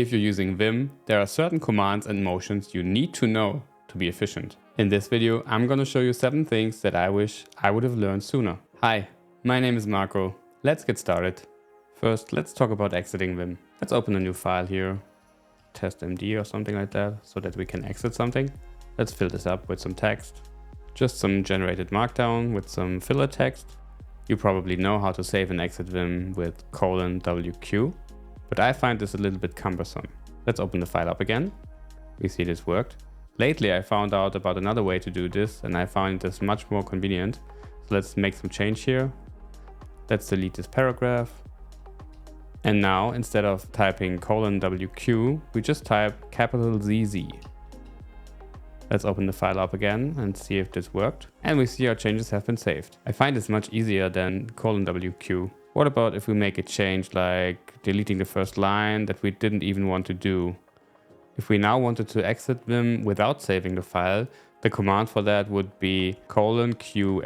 If you're using Vim, there are certain commands and motions you need to know to be efficient. In this video, I'm gonna show you 7 things that I wish I would have learned sooner. Hi, my name is Marco. Let's get started. First, let's talk about exiting Vim. Let's open a new file here, testmd or something like that, so that we can exit something. Let's fill this up with some text. Just some generated markdown with some filler text. You probably know how to save and exit Vim with :WQ, but I find this a little bit cumbersome. Let's open the file up again. We see this worked. Lately I found out about another way to do this and I find this much more convenient. So let's make some change here. Let's delete this paragraph. And now instead of typing :WQ, we just type ZZ. Let's open the file up again and see if this worked. And we see our changes have been saved. I find this much easier than :WQ. What about if we make a change like deleting the first line that we didn't even want to do? If we now wanted to exit Vim without saving the file, the command for that would be :Q!!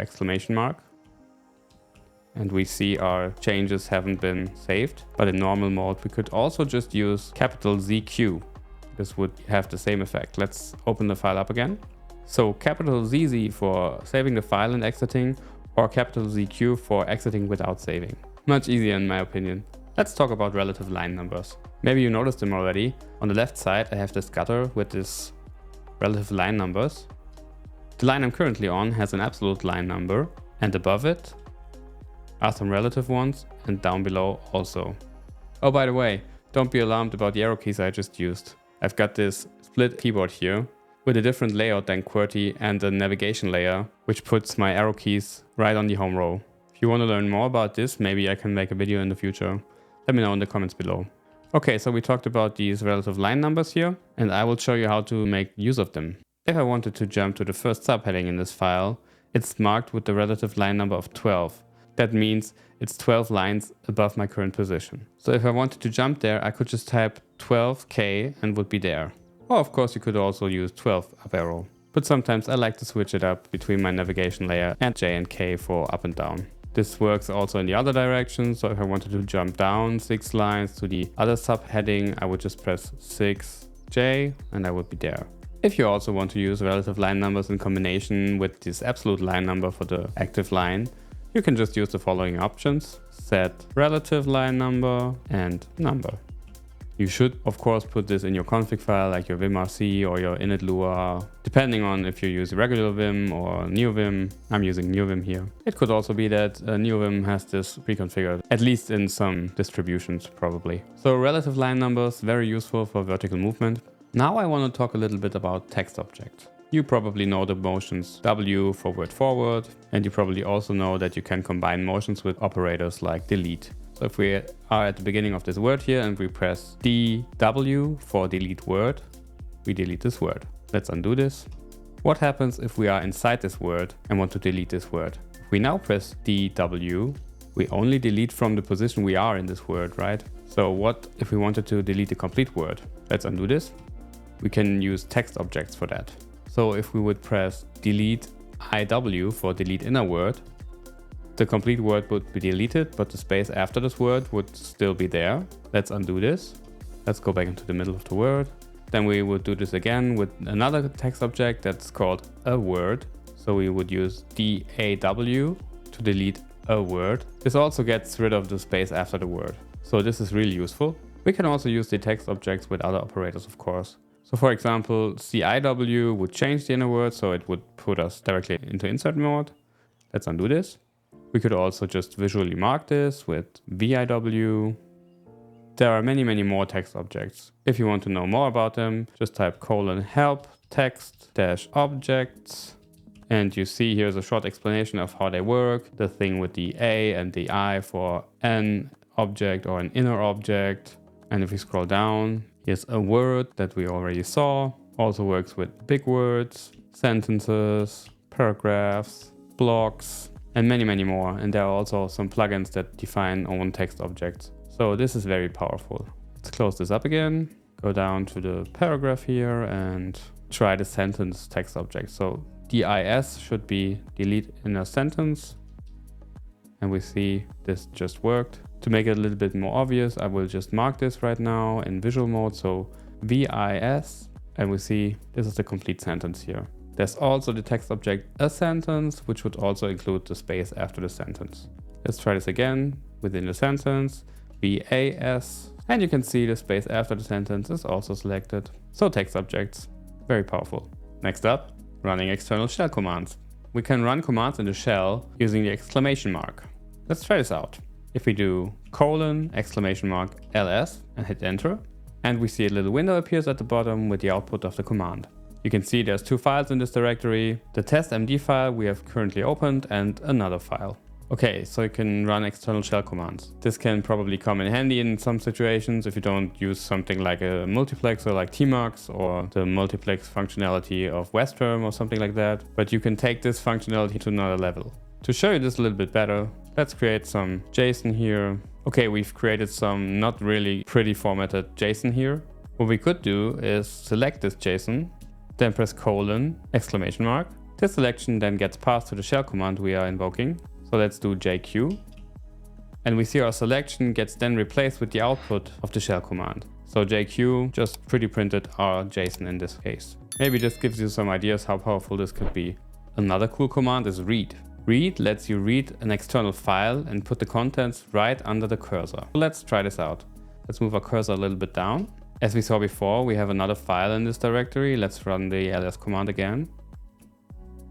And we see our changes haven't been saved. But in normal mode, we could also just use ZQ. This would have the same effect. Let's open the file up again. So ZZ for saving the file and exiting, or ZQ for exiting without saving. Much easier in my opinion. Let's talk about relative line numbers. Maybe you noticed them already. On the left side, I have this gutter with this relative line numbers. The line I'm currently on has an absolute line number, and above it are some relative ones, and down below also. Oh, by the way, don't be alarmed about the arrow keys I just used. I've got this split keyboard here with a different layout than QWERTY and a navigation layer, which puts my arrow keys right on the home row. If you want to learn more about this, maybe I can make a video in the future. Let me know in the comments below. Okay, so we talked about these relative line numbers here, and I will show you how to make use of them. If I wanted to jump to the first subheading in this file, it's marked with the relative line number of 12. That means it's 12 lines above my current position. So if I wanted to jump there, I could just type 12K and would be there. Or of course you could also use 12 up arrow. But sometimes I like to switch it up between my navigation layer and J and K for up and down. This works also in the other direction. So if I wanted to jump down 6 lines to the other subheading, I would just press 6J and I would be there. If you also want to use relative line numbers in combination with this absolute line number for the active line, you can just use the following options: set relative line number and number. You should of course put this in your config file like your vimrc or your init Lua, depending on if you use regular Vim or neovim. I'm using neovim here. It could also be that neovim has this pre-configured, at least in some distributions probably. So relative line numbers, very useful for vertical movement. Now I want to talk a little bit about text objects. You probably know the motions W for word forward, and you probably also know that you can combine motions with operators like delete. So if we are at the beginning of this word here and we press DW for delete word, we delete this word. Let's undo this. What happens if we are inside this word and want to delete this word? If we now press DW, we only delete from the position we are in this word, right? So what if we wanted to delete the complete word? Let's undo this. We can use text objects for that. So if we would press delete IW for delete inner word, the complete word would be deleted, but the space after this word would still be there. Let's undo this. Let's go back into the middle of the word. Then we would do this again with another text object that's called a word. So we would use DAW to delete a word. This also gets rid of the space after the word. So this is really useful. We can also use the text objects with other operators, of course. So for example, CIW would change the inner word, so it would put us directly into insert mode. Let's undo this. We could also just visually mark this with VIW. There are many more text objects. If you want to know more about them, just type :help text-objects. And you see here's a short explanation of how they work. The thing with the A and the I for an object or an inner object. And if we scroll down, here's a word that we already saw. Also works with big words, sentences, paragraphs, blocks, and many more. And there are also some plugins that define own text objects. So this is very powerful. Let's close this up again. Go down to the paragraph here and try the sentence text object. So DIS should be delete inner sentence. And we see this just worked. To make it a little bit more obvious, I will just mark this right now in visual mode. So VIS, and we see this is the complete sentence here. There's also the text object a sentence, which would also include the space after the sentence. Let's try this again within the sentence, VAS, and you can see the space after the sentence is also selected. So text objects, very powerful. Next up, running external shell commands. We can run commands in the shell using the exclamation mark. Let's try this out. If we do :!LS and hit enter, and we see a little window appears at the bottom with the output of the command. You can see there's two files in this directory, the testmd file we have currently opened and another file. Okay, so you can run external shell commands. This can probably come in handy in some situations if you don't use something like a multiplexer like tmux or the multiplex functionality of Westterm or something like that. But you can take this functionality to another level. To show you this a little bit better, let's create some JSON here. Okay, we've created some not really pretty formatted JSON here. What we could do is select this JSON, then press : exclamation mark. This selection then gets passed to the shell command we are invoking. So let's do JQ. And we see our selection gets then replaced with the output of the shell command. So JQ just pretty printed our JSON in this case. Maybe this gives you some ideas how powerful this could be. Another cool command is read. Read lets you read an external file and put the contents right under the cursor. So let's try this out. Let's move our cursor a little bit down. As we saw before, we have another file in this directory. Let's run the ls command again.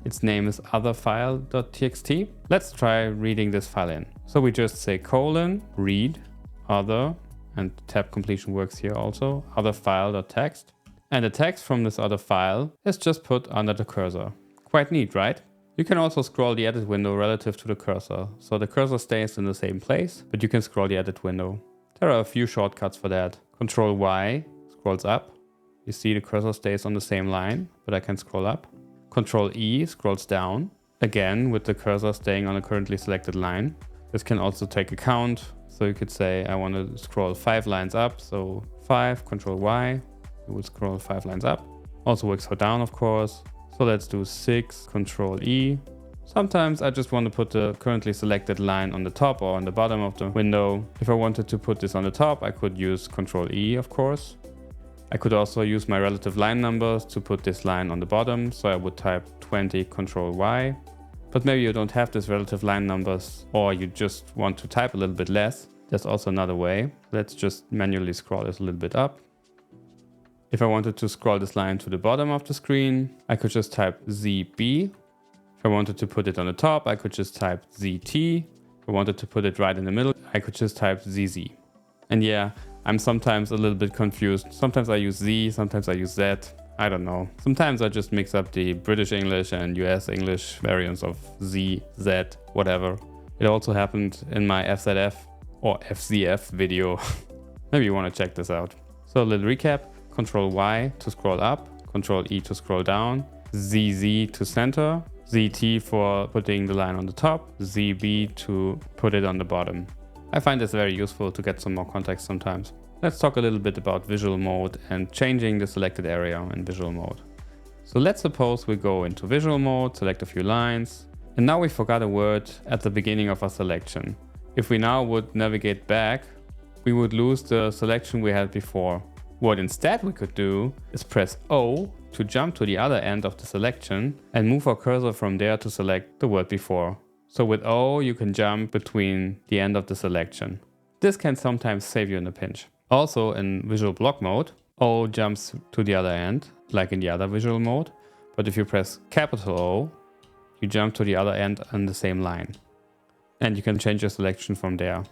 Its name is otherfile.txt. Let's try reading this file in. So we just say : read other, and tab completion works here also, otherfile.txt. And the text from this other file is just put under the cursor. Quite neat, right? You can also scroll the edit window relative to the cursor. So the cursor stays in the same place, but you can scroll the edit window. There are a few shortcuts for that. Control Y scrolls up. You see the cursor stays on the same line, but I can scroll up. Control E scrolls down, again with the cursor staying on a currently selected line. This can also take a count. So you could say I want to scroll 5 lines up. So 5, Control Y, it will scroll 5 lines up. Also works for down, of course. So let's do 6, Control E. Sometimes I just want to put the currently selected line on the top or on the bottom of the window. If I wanted to put this on the top, I could use Control E, of course. I could also use my relative line numbers to put this line on the bottom. So I would type 20, Control Y. But maybe you don't have this relative line numbers, or you just want to type a little bit less. There's also another way. Let's just manually scroll this a little bit up. If I wanted to scroll this line to the bottom of the screen, I could just type ZB. If I wanted to put it on the top, I could just type ZT. If I wanted to put it right in the middle, I could just type ZZ. And yeah, I'm sometimes a little bit confused. Sometimes I use Z, sometimes I use Z. I don't know. Sometimes I just mix up the British English and US English variants of Z, Z, whatever. It also happened in my FZF or FZF video. Maybe you want to check this out. So a little recap. Control Y to scroll up, Control E to scroll down, ZZ to center, ZT for putting the line on the top, ZB to put it on the bottom. I find this very useful to get some more context sometimes. Let's talk a little bit about visual mode and changing the selected area in visual mode. So let's suppose we go into visual mode, select a few lines, and now we forgot a word at the beginning of our selection. If we now would navigate back, we would lose the selection we had before. What instead we could do is press O to jump to the other end of the selection and move our cursor from there to select the word before. So with O, you can jump between the end of the selection. This can sometimes save you in a pinch. Also in visual block mode, O jumps to the other end, like in the other visual mode. But if you press capital O, you jump to the other end on the same line. And you can change your selection from there.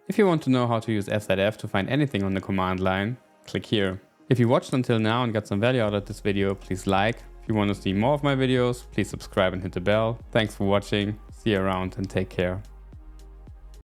If you want to know how to use FZF to find anything on the command line, click here. If you watched until now and got some value out of this video, please like. If you want to see more of my videos, please subscribe and hit the bell. Thanks for watching, see you around and take care.